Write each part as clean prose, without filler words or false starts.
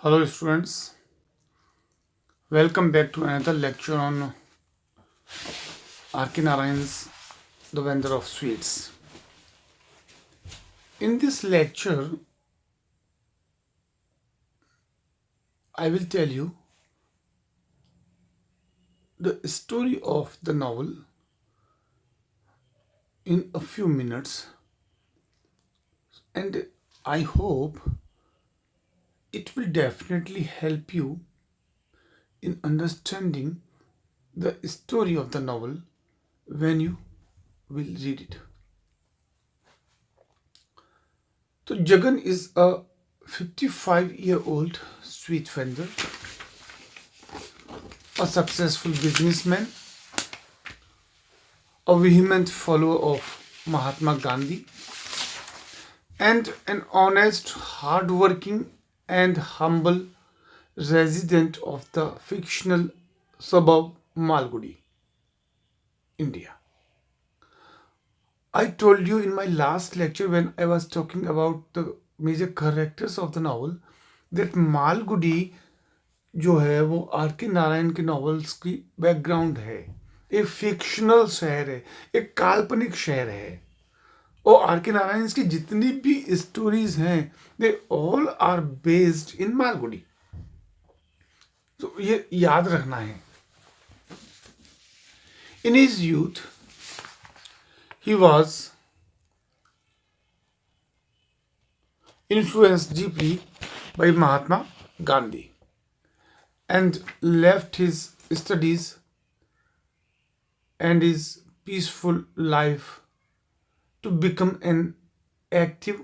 Hello, students. Welcome back to another lecture on R.K. Narayan's The Vendor of Sweets. In this lecture, I will tell you the story of the novel in a few minutes, and I hope it will definitely help you in understanding the story of the novel when you will read it. So Jagan is a 55-year-old sweet vendor, a successful businessman, a vehement follower of Mahatma Gandhi, and an honest, hard-working, and humble resident of the fictional suburb Malgudi, India. I told you in my last lecture when I was talking about the major characters of the novel that Malgudi जो है वो are के नारायण के novels की background है, एक fictional शहर है, एक काल्पनिक शहर है. और आर के नारायण की जितनी भी स्टोरीज हैं they all are based in Malgudi. तो ये याद रखना है. In his youth he was influenced deeply by Mahatma Gandhi and left his studies and his peaceful life to become an active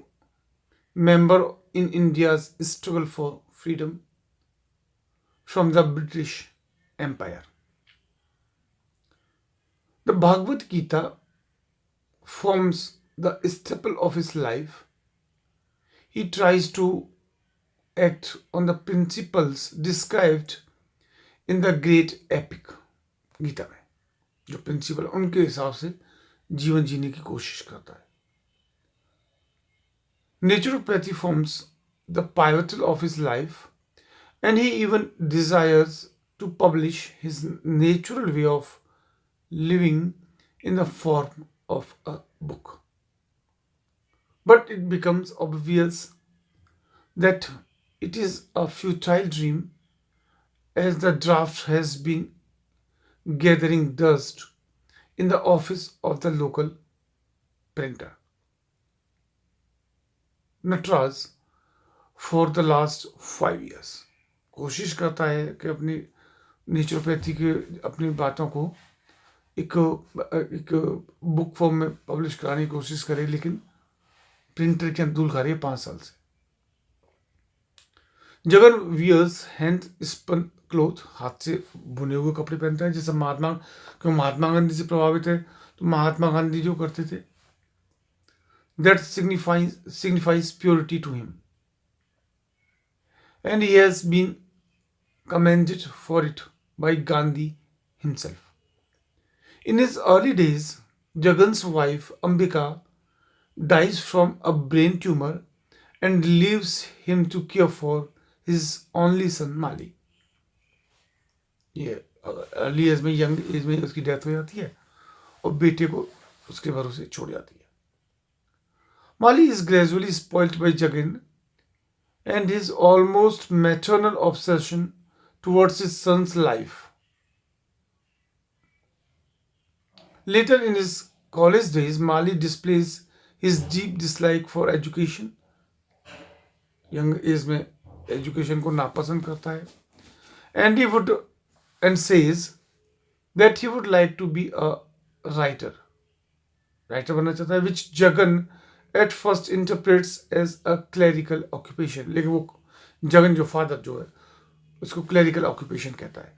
member in India's struggle for freedom from the British Empire. The Bhagavad Gita forms the staple of his life. He tries to act on the principles described in the great epic Gita में. जो principal उनके हिसाब से जीवन जीने की कोशिश करता है. Naturopathy forms the pivotal of his life, and he even desires to publish his natural way of living in the form of a book. But it becomes obvious that it is a futile dream, as the draft has been gathering dust in the office of the local printer. Natraz, for the last 5 years, कोशिश करता है कि अपनी naturopathy के अपनी बातों को एक बुक फॉर्म में पब्लिश कराने की कोशिश करे, लेकिन प्रिंटर की अंदूल खा रही है 5 साल से. Jagan wears hand spun cloth, हाथ से बुने हुए कपड़े पहनता है, जैसे महात्मा गांधी से प्रभावित है. तो महात्मा गांधी जो करते थे, that signifies purity to him, and he has been commended for it by Gandhi himself. In his early days, Jagan's wife Ambika dies from a brain tumor and leaves him to care for his only son Mali. ये early as में, young age में उसकी death हो जाती है और बेटे को उसके भरोसे छोड़ जाती है. Mali is gradually spoilt by Jagan and his almost maternal obsession towards his son's life. Later in his college days, Mali displays his deep dislike for education. Young age में education को नापसंद करता है, and says that he would like to be a writer बनना चाहता है, which Jagan at first interprets as a clerical occupation. लेकिन वो जगन जो फादर जो है उसको clerical occupation कहता है.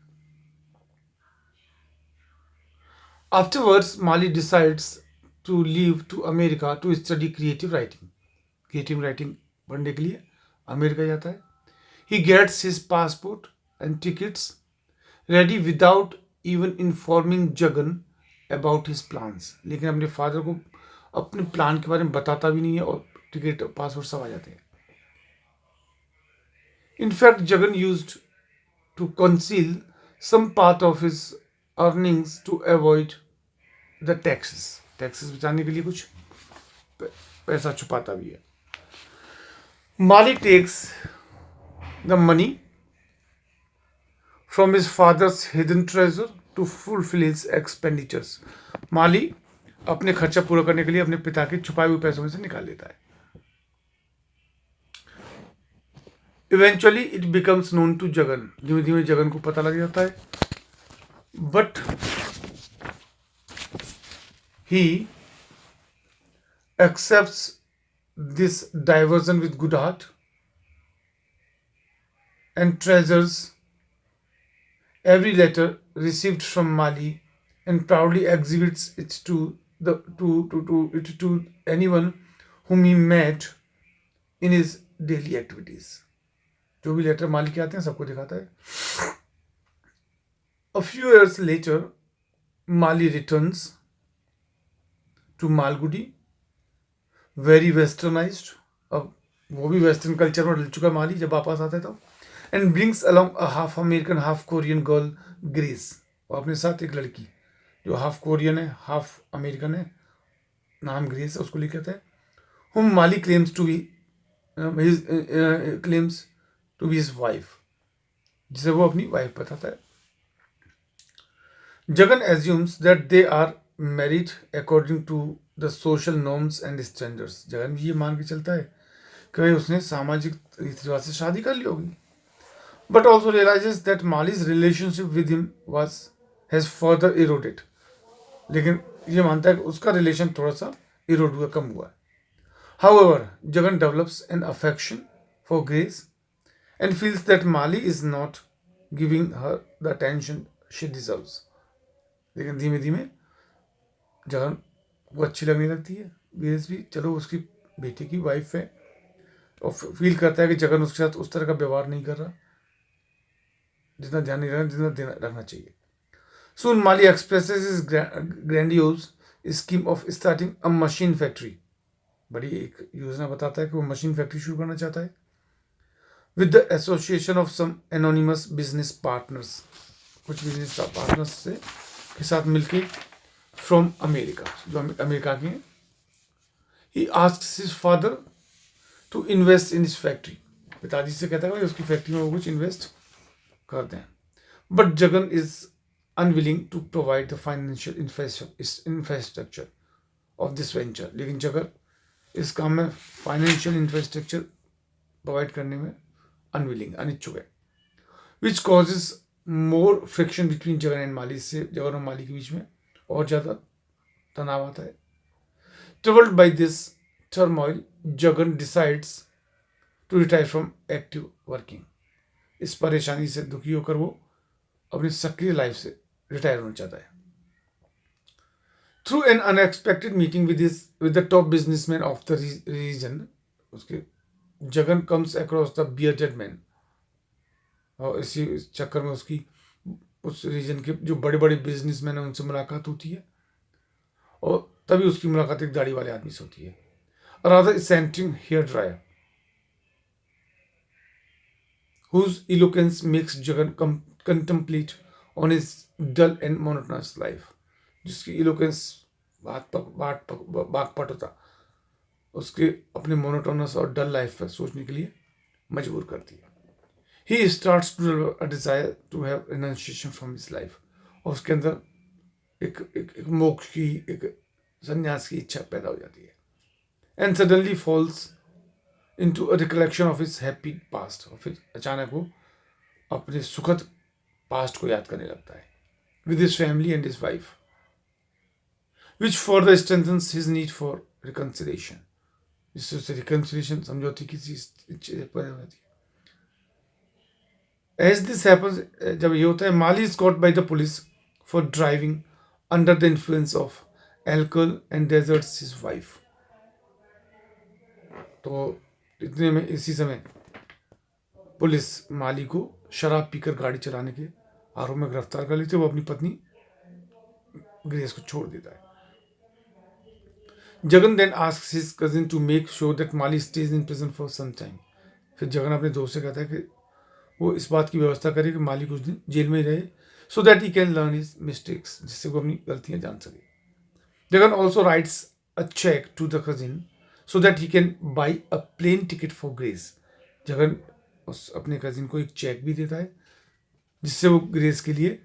Afterwards, Mali decides to leave to America to study creative writing. Creative writing पढ़ने के लिए अमेरिका जाता है. He gets his passport and tickets ready without even informing Jagan about his plans. लेकिन अपने फादर को अपने प्लान के बारे में बताता भी नहीं है और टिकट पासपोर्ट सब आ जाते हैं. In fact, Jagan used to conceal some part of his earnings to avoid the taxes. Taxes बचाने के लिए कुछ पैसा छुपाता भी है. Mali takes the money from his father's hidden treasure to fulfill his expenditures. माली अपने खर्चा पूरा करने के लिए अपने पिता के छुपाए हुए पैसों में से निकाल लेता है. Eventually it becomes known to Jagan. धीमे धीमे जगन को पता लग जाता है. But he accepts this diversion with good heart and treasures every letter received from Mali and proudly exhibits it to anyone whom he met in his daily activities. जो भी letter माली के आते हैं सबको दिखाता है. A few years later, Mali returns to Malgudi, very westernized. अब वो भी वेस्टर्न कल्चर में डल चुका है माली जब वापस आता है तब. And brings along a half American, half Korean girl, Grace. और अपने साथ एक लड़की जो हाफ कोरियन है हाफ अमेरिकन है, नाम ग्रेस है, उसको लेके आता है. Whom Mali claims to be his wife, जिसे वो अपनी वाइफ बताता है. Jagan assumes that they are married according to the social norms and standards. Jagan भी ये मान के चलता है कि भाई उसने सामाजिक रीति रिवाज से शादी कर ली होगी. But also realizes that Mali's relationship with him has further eroded. लेकिन ये मानता है कि उसका रिलेशन थोड़ा सा इरोड हुआ, कम हुआ. However, Jagan develops an affection for Grace and feels that Mali is not giving her the attention she deserves. लेकिन धीमे धीमे जगन वो अच्छी लगने लगती है. ग्रेस भी चलो उसकी बेटी की वाइफ है और फील करता है कि जगन उसके साथ उस तरह का व्यवहार नहीं कर रहा जितना ध्यान नहीं रखना जितना रखना चाहिए. Soon Mali expresses his grandiose scheme of starting a machine factory. बड़ी एक योजना बताता है कि वो मशीन फैक्ट्री शुरू करना चाहता है. With the association of some anonymous business partners, कुछ बिजनेस पार्टनर्स से के साथ मिलके from America, जो अमेरिका के हैं. He asks his father to invest in his factory. पिताजी से कहता है कि उसकी फैक्ट्री में वो कुछ इन्वेस्ट करते हैं. But Jagan is unwilling to provide the financial infrastructure of this venture. लेकिन जगन इस काम में फाइनेंशियल इंफ्रास्ट्रक्चर प्रोवाइड करने में अनिच्छुक है. Which causes more friction between Jagan and Mali. से जगन और माली के बीच में और ज़्यादा तनाव आता है. Troubled by this turmoil, Jagan decides to retire from active working. इस परेशानी से दुखी होकर वो अपनी सक्रिय लाइफ से रिटायर होना चाहता है. Through an unexpected meeting with the top businessman of the region, उसके Jagan comes across the bearded man. और इसी चक्कर में उसकी उस रीजन के जो बड़े बड़े बिजनेसमैन हैं उनसे मुलाकात होती है और तभी उसकी मुलाकात एक दाढ़ी वाले आदमी से होती है. Rather eccentric hair dryer, whose eloquence makes Jagan contemplate on his dull and monotonous life. जिसकी इलोकेंस बागपट होता उसके अपने मोनोटोनस और डल लाइफ पर सोचने के लिए मजबूर करती है. He starts to develop a desire to have renunciation from his life. और उसके अंदर एक मोक्ष की, एक संन्यास की इच्छा पैदा हो जाती है. And suddenly falls into a recollection of his happy past. और फिर अचानक वो अपने सुखद पास्ट को याद करने लगता है. With his family and his wife, which further strengthens his need for reconciliation. जिससे उसे reconciliation समझौते की इच्छा पैदा होती है. As this happens, जब ये होता है, Mali is caught by the police for driving under the influence of alcohol and deserts his wife. तो इतने में इसी समय पुलिस माली को शराब पीकर गाड़ी चलाने के आरोप में गिरफ्तार कर लेती है. वो अपनी पत्नी ग्रेस को छोड़ देता है. Jagan then asks his cousin to make sure that Mali stays in prison for some time. फिर जगन अपने दोस्त से कहता है कि वो इस बात की व्यवस्था करे कि माली कुछ दिन जेल में ही रहे, so that he can learn his mistakes, जिससे वो अपनी गलतियां जान सके. Jagan also writes a cheque to the cousin so that he can buy a plane ticket for Grace. Jagan उस अपने कजिन को एक चेक भी देता है जिससे वो ग्रेस के लिए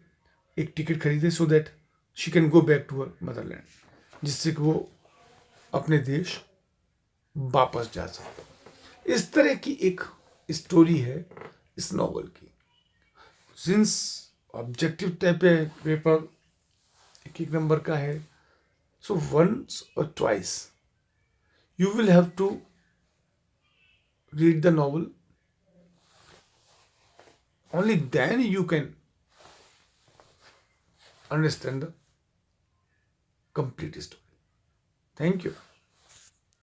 एक टिकट खरीदे, so that she can go back to her motherland, जिससे कि वो अपने देश वापस जा सके. इस तरह की एक स्टोरी है इस नॉवल की. सिंस ऑब्जेक्टिव टाइप है, पेपर एक एक नंबर का है, सो वंस और twice you will have to read the novel, only then you can understand the complete story. Thank you.